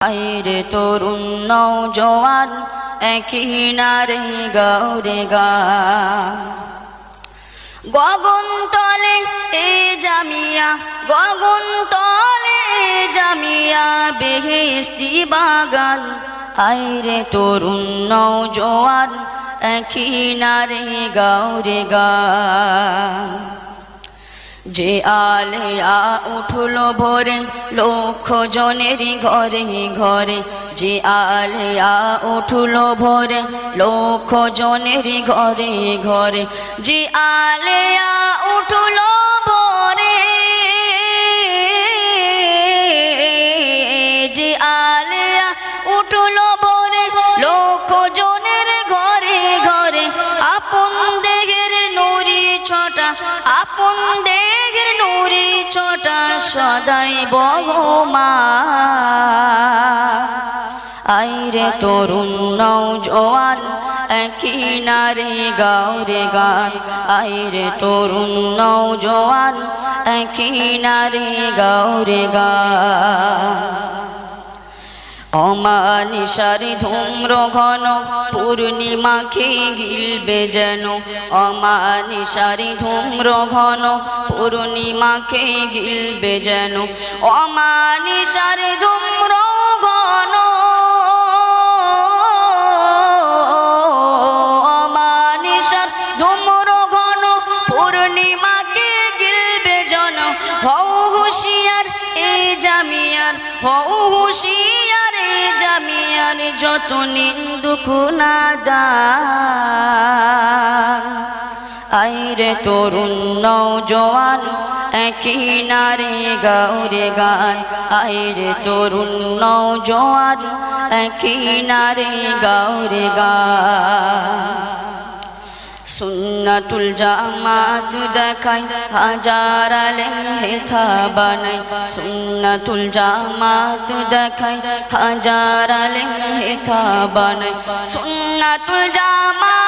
আইরে তরুণ নওজোয়ান একই নারে গাওরে গান গগন তলে এ জামিয়া গগন তলে জামিয়া বেহেশতি বাগান আইরে তরুণ নওজোয়ান একই নারে গাওরে গান যে আলেয়া উঠলো ভোরে লক্ষ জনের ঘরে ঘরে যে আলেয়া উঠলো ভোরে লক্ষ জনের ঘরে ঘরে যে আলেয়া উঠলো ভোরে যে আলেয়া উঠলো ভোরে লক্ষ জনের ঘরে ঘরে আপন দেহের নুরি ছটা আপন দেহের নুরি ছটা সদাই বহমা আইরে তরুণ নওজোয়ান একই নারে গাওরে গান আইরে তরুণ নওজোয়ান একই নারে গাওরে গান অমানিসারে ধূম্র ঘন পূর্ণিমাকে গিলবে যেন অমানিসারে ধূম্র ঘন পূর্ণিমাকে গিলবে যেন অমানিসারে ধূম্র ঘন অমানিসার ধূম্র ঘন পূর্ণিমাকে গিলবে যেন হও হুঁশিয়ার এ জামিয়ার হও হুঁশিয়ার জামিয়ার যত নিন্দুক নাদান আইরে তরুণ নওজোয়ান একই নারে গাওরে গান আইরে তরুণ নওজোয়ান একই নারে গাওরে গান সুন্নাতুল জামাত দেখাই হাজার আলেম হেথা বানাই সুন্নাতুল জামাত দেখাই হাজার আলেম হেথা বানাই সুন্নাতুল জামাত